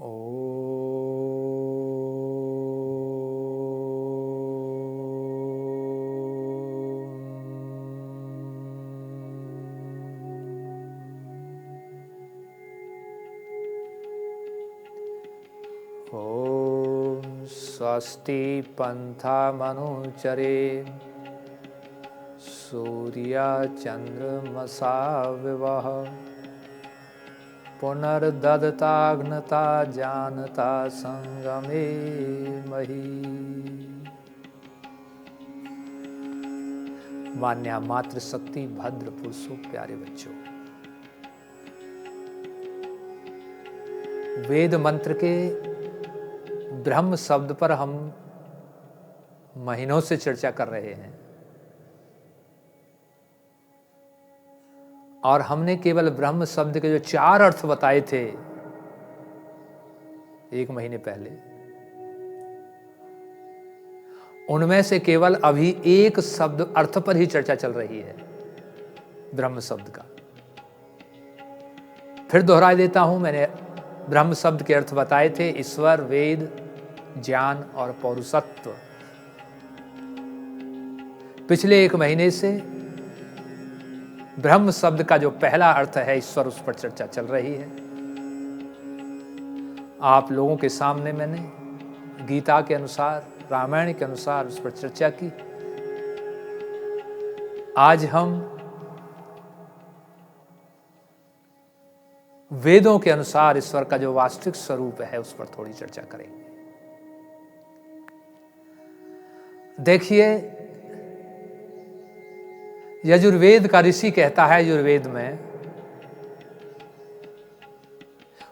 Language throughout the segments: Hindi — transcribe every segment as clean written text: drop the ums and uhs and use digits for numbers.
ॐ स्वस्ति पन्थामनुचरे सूर्यचन्द्रमसा विवः पुनर्दत्ताग्नता जानता संगमे मही। मान्या मातृशक्ति भद्र पुरुषों, प्यारे बच्चों, वेद मंत्र के ब्रह्म शब्द पर हम महीनों से चर्चा कर रहे हैं और हमने केवल ब्रह्म शब्द के जो 4 अर्थ बताए थे 1 महीने पहले, उनमें से केवल अभी एक शब्द अर्थ पर ही चर्चा चल रही है, ब्रह्म शब्द का। फिर दोहरा देता हूं, मैंने ब्रह्म शब्द के अर्थ बताए थे ईश्वर, वेद, ज्ञान और पौरुषत्व। पिछले 1 महीने से ब्रह्म शब्द का जो पहला अर्थ है ईश्वर, उस पर चर्चा चल रही है। आप लोगों के सामने मैंने गीता के अनुसार, रामायण के अनुसार उस पर चर्चा की। आज हम वेदों के अनुसार ईश्वर का जो वास्तविक स्वरूप है उस पर थोड़ी चर्चा करेंगे। देखिए, यजुर्वेद का ऋषि कहता है, यजुर्वेद में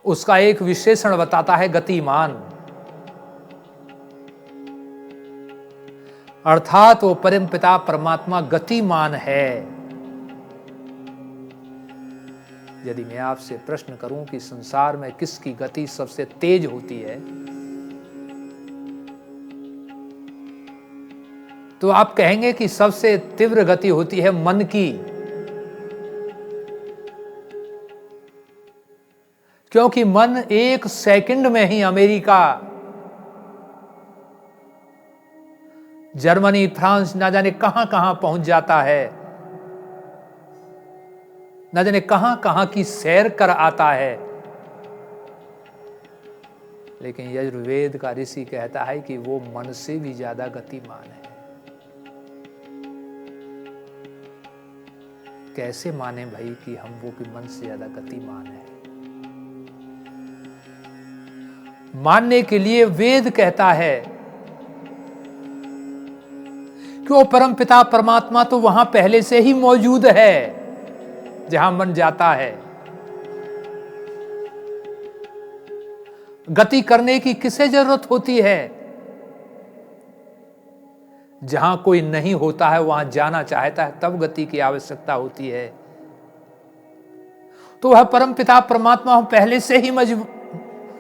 उसका एक विशेषण बताता है गतिमान, अर्थात वो परमपिता परमात्मा गतिमान है। यदि मैं आपसे प्रश्न करूं कि संसार में किसकी गति सबसे तेज होती है, तो आप कहेंगे कि सबसे तीव्र गति होती है मन की, क्योंकि मन 1 सेकंड में ही अमेरिका, जर्मनी, फ्रांस, ना जाने कहां कहां पहुंच जाता है, ना जाने कहां कहां की सैर कर आता है। लेकिन यजुर्वेद का ऋषि कहता है कि वो मन से भी ज्यादा गतिमान है। कैसे माने भाई कि हम वो कि मन से ज्यादा गतिमान है? मानने के लिए वेद कहता है कि वो परम पिता परमात्मा तो वहां पहले से ही मौजूद है जहां मन जाता है। गति करने की किसे जरूरत होती है? जहां कोई नहीं होता है, वहां जाना चाहता है, तब गति की आवश्यकता होती है। तो वह परम पिता परमात्मा पहले से ही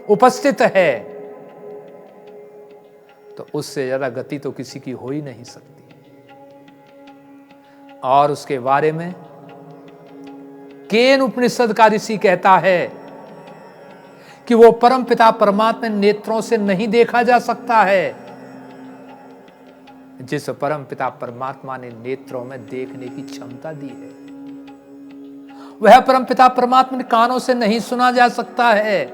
उपस्थित है, तो उससे ज्यादा गति तो किसी की हो ही नहीं सकती। और उसके बारे में केन उपनिषद का ऋषि कहता है कि वो परम पिता परमात्मा नेत्रों से नहीं देखा जा सकता है, जिस परम पिता परमात्मा ने नेत्रों में देखने की क्षमता दी है। वह परम पिता परमात्मा ने कानों से नहीं सुना जा सकता है,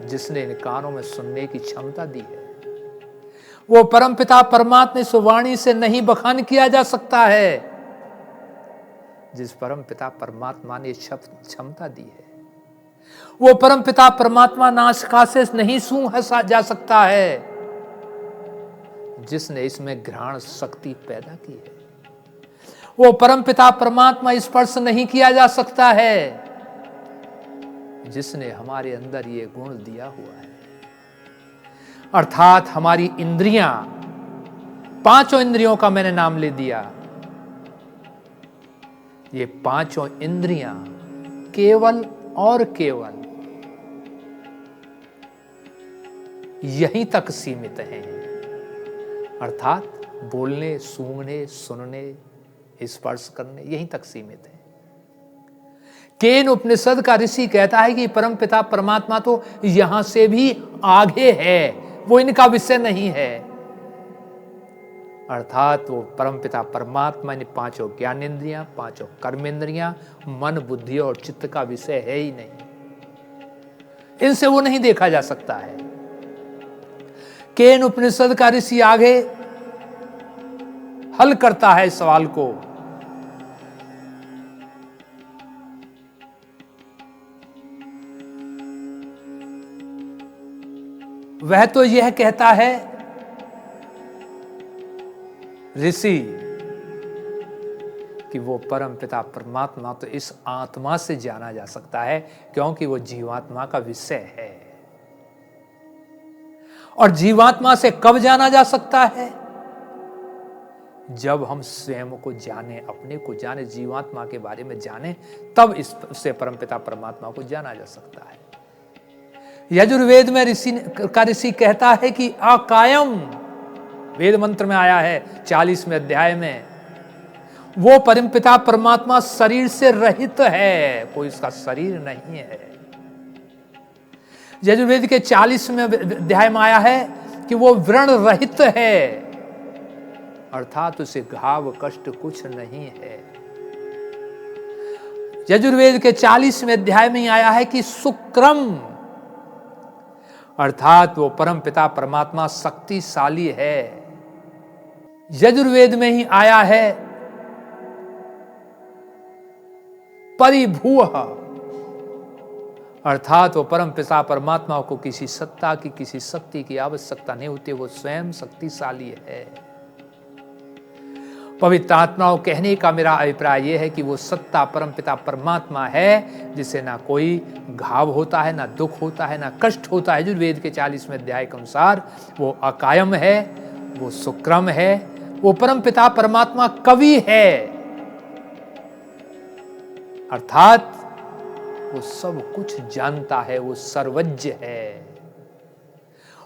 जिसने इन कानों में सुनने की क्षमता दी है। वो परम पिता परमात्मा इस वाणी से नहीं बखान किया जा सकता है, जिस परम पिता परमात्मा ने क्षमता दी है। वो परम पिता परमात्मा नासिका से नहीं सूंघा जा सकता है, जिसने इसमें घ्राण शक्ति पैदा की है। वो परम पिता परमात्मा स्पर्श नहीं किया जा सकता है, जिसने हमारे अंदर ये गुण दिया हुआ है। अर्थात हमारी इंद्रियां, 5 इंद्रियों का मैंने नाम ले दिया। ये 5 इंद्रियां केवल और केवल यहीं तक सीमित हैं। अर्थात बोलने, सूंघने, सुनने, स्पर्श करने, यहीं तक सीमित है। केन उपनिषद का ऋषि कहता है कि परमपिता परमात्मा तो यहां से भी आगे है, वो इनका विषय नहीं है। अर्थात वो परमपिता परमात्मा ने पांचों ज्ञानेंद्रियां, पांचों कर्मेंद्रियां, मन, बुद्धि और चित्त का विषय है ही नहीं, इनसे वो नहीं देखा जा सकता है। केन उपनिषद का ऋषि आगे हल करता है इस सवाल को। वह तो यह कहता है ऋषि कि वो परम पिता परमात्मा तो इस आत्मा से जाना जा सकता है, क्योंकि वो जीवात्मा का विषय है। और जीवात्मा से कब जाना जा सकता है? जब हम स्वयं को जाने, अपने को जाने, जीवात्मा के बारे में जाने, तब इससे परमपिता परमात्मा को जाना जा सकता है। यजुर्वेद में ऋषि कहता है कि अकायम, वेद मंत्र में आया है 40वें अध्याय में, वो परमपिता परमात्मा शरीर से रहित है, कोई उसका शरीर नहीं है। यजुर्वेद के 40वें अध्याय में आया है कि वो व्रण रहित है, अर्थात उसे घाव कष्ट कुछ नहीं है। यजुर्वेद के 40वें अध्याय में आया है कि शुक्रम, अर्थात वो परम पिता परमात्मा शक्तिशाली है। यजुर्वेद में ही आया है परिभूः, अर्थात वो परम पिता परमात्मा को किसी सत्ता की, किसी शक्ति की आवश्यकता नहीं होती, वो स्वयं शक्तिशाली है। पवित्र आत्माओं कहने का मेरा अभिप्राय यह है कि वो सत्ता परमपिता परमात्मा है, जिसे ना कोई घाव होता है, ना दुख होता है, ना कष्ट होता है। यजुर्वेद के 40वें अध्याय के अनुसार वो अकायम है, वो सुक्रम है, वो परमपिता परमात्मा कवि है, अर्थात वो सब कुछ जानता है, वो सर्वज्ञ है।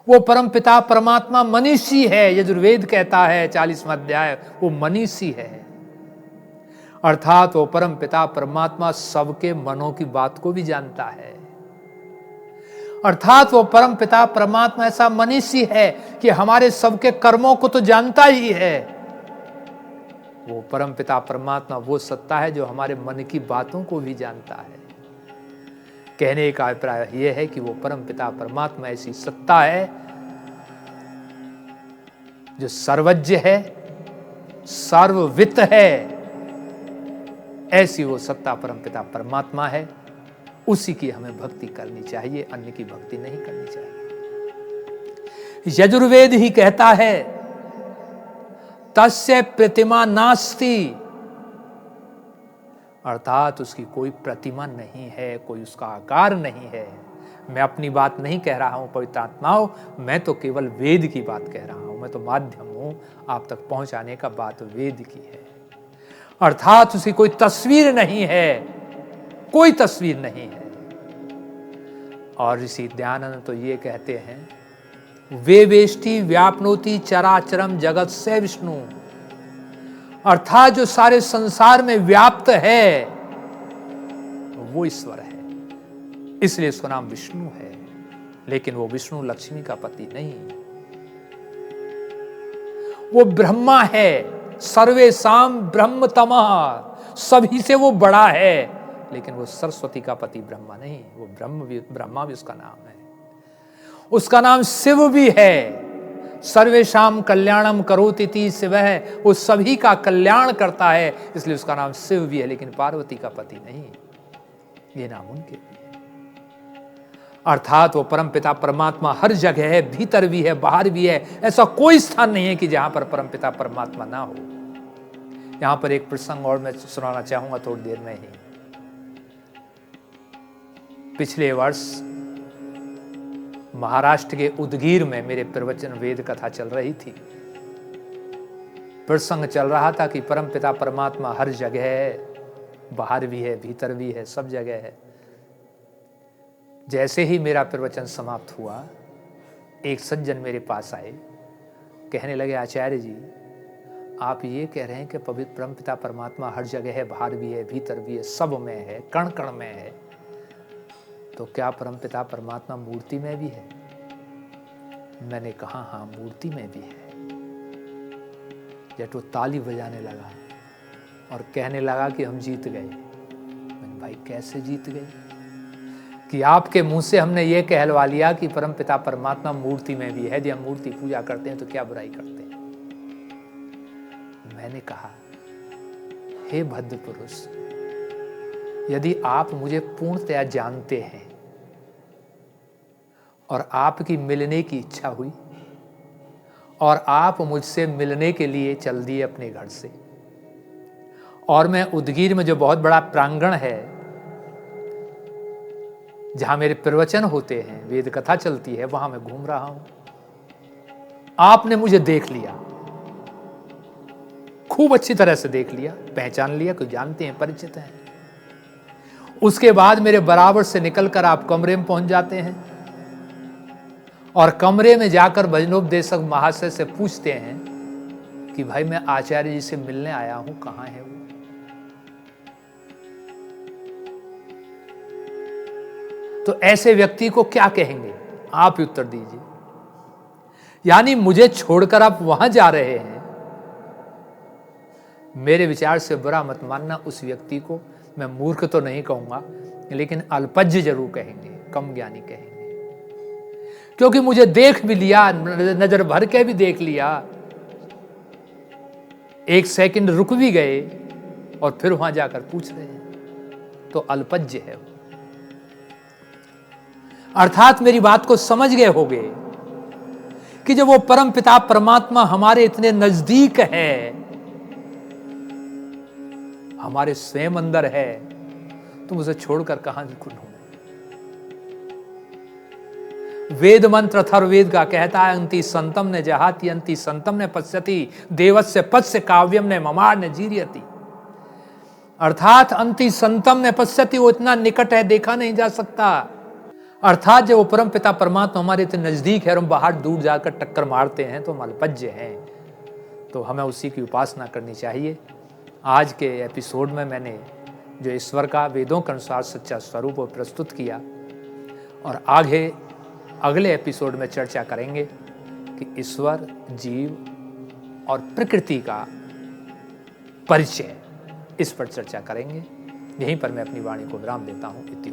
वो परमपिता परमात्मा मनीषी है, यजुर्वेद कहता है 40वां अध्याय, वो मनीषी है, अर्थात वो परमपिता परमात्मा सबके मनों की बात को भी जानता है। अर्थात वो परमपिता परमात्मा ऐसा मनीषी है कि हमारे सबके कर्मों को तो जानता ही है। वो परमपिता परमात्मा वो सत्ता है जो हमारे मन की बातों को भी जानता है। कहने का अभिप्राय यह है कि वो परमपिता परमात्मा ऐसी सत्ता है जो सर्वज्ञ है, सर्ववित्त है। ऐसी वो सत्ता परमपिता परमात्मा है, उसी की हमें भक्ति करनी चाहिए, अन्य की भक्ति नहीं करनी चाहिए। यजुर्वेद ही कहता है तस्य प्रतिमा नास्ति, अर्थात उसकी कोई प्रतिमा नहीं है, कोई उसका आकार नहीं है। मैं अपनी बात नहीं कह रहा हूं पवित्र आत्माओं, मैं तो केवल वेद की बात कह रहा हूं, मैं तो माध्यम हूं आप तक पहुंचाने का, बात वेद की है। अर्थात उसकी कोई तस्वीर नहीं है, कोई तस्वीर नहीं है। और ऋषि दयानंद तो ये कहते हैं वे वेष्टि व्यापनोति चराचरम जगत से विष्णु, अर्थात जो सारे संसार में व्याप्त है वो ईश्वर है, इसलिए उसका नाम विष्णु है। लेकिन वो विष्णु लक्ष्मी का पति नहीं, वो ब्रह्मा है, सर्वेशाम ब्रह्मतमः, सभी से वो बड़ा है, लेकिन वो सरस्वती का पति ब्रह्मा नहीं, वो ब्रह्मा भी उसका नाम है। उसका नाम शिव भी है, सर्वेशाम कल्याणम करोति इति शिवः, वो सभी का कल्याण करता है, इसलिए उसका नाम शिव भी है, लेकिन पार्वती का पति नहीं, ये नाम उनके भी है। अर्थात वो परमपिता परमात्मा हर जगह है, भीतर भी है, बाहर भी है, ऐसा कोई स्थान नहीं है कि जहां पर परमपिता परमात्मा ना हो। यहां पर एक प्रसंग और मैं सुनाना चाहूंगा थोड़ी देर में ही। पिछले वर्ष महाराष्ट्र के उदगीर में मेरे प्रवचन वेद कथा चल रही थी। प्रसंग चल रहा था कि परमपिता परमात्मा हर जगह है, बाहर भी है, भीतर भी है, सब जगह है। जैसे ही मेरा प्रवचन समाप्त हुआ, एक सज्जन मेरे पास आए, कहने लगे आचार्य जी आप ये कह रहे हैं कि पवित्र परमपिता परमात्मा हर जगह है, बाहर भी है, भीतर भी है, सब में है, कण कण में है, तो क्या परमपिता परमात्मा मूर्ति में भी है? मैंने कहा हाँ, मूर्ति में भी है। जब वो ताली बजाने लगा और कहने लगा कि हम जीत गए। मैंने भाई कैसे जीत गए? कि आपके मुंह से हमने ये कहलवा लिया कि परमपिता परमात्मा मूर्ति में भी है, जब हम मूर्ति पूजा करते हैं तो क्या बुराई करते हैं? मैंने कहा हे भद्र पुरुष, यदि आप मुझे पूर्णतया जानते हैं और आपकी मिलने की इच्छा हुई और आप मुझसे मिलने के लिए चल दिए अपने घर से, और मैं उदगीर में जो बहुत बड़ा प्रांगण है जहां मेरे प्रवचन होते हैं, वेद कथा चलती है, वहां मैं घूम रहा हूं, आपने मुझे देख लिया, खूब अच्छी तरह से देख लिया, पहचान लिया, कोई जानते हैं, परिचित हैं। उसके बाद मेरे बराबर से निकलकर आप कमरे में पहुंच जाते हैं और कमरे में जाकर भजनोपदेशक महाशय से पूछते हैं कि भाई मैं आचार्य जी से मिलने आया हूं, कहां है वो? तो ऐसे व्यक्ति को क्या कहेंगे? आप उत्तर दीजिए। यानी मुझे छोड़कर आप वहां जा रहे हैं। मेरे विचार से बुरा मत मानना, उस व्यक्ति को मैं मूर्ख तो नहीं कहूंगा, लेकिन अल्पज्य जरूर कहेंगे, कम ज्ञानी कहेंगे, क्योंकि मुझे देख भी लिया, नजर भर के भी देख लिया, एक सेकंड रुक भी गए और फिर वहां जाकर पूछ रहे हैं, तो अल्पज्य है वो। अर्थात मेरी बात को समझ गए होंगे कि जब वो परम पिता परमात्मा हमारे इतने नजदीक है, हमारे स्वयं अंदर है, तुम उसे छोड़कर कहां ढूंढोगे? वेद मंत्र अथर्ववेद का कहता है, अंति संतम ने जहाती अंति संतम ने पश्यति देवस्य पश्य काव्यम ने ममार ने जीरियति। अर्थात अंति संतम ने पश्यति, वो इतना निकट है, देखा नहीं जा सकता। अर्थात जब वो परम पिता परमात्मा हमारे इतने नजदीक है और हम बाहर दूर जाकर टक्कर मारते हैं तो हम अल्पज्य हैं, तो हमें उसी की उपासना करनी चाहिए। आज के एपिसोड में मैंने जो ईश्वर का वेदों के अनुसार सच्चा स्वरूप प्रस्तुत किया, और आगे अगले एपिसोड में चर्चा करेंगे कि ईश्वर, जीव और प्रकृति का परिचय, इस पर चर्चा करेंगे। यहीं पर मैं अपनी वाणी को विराम देता हूं। इति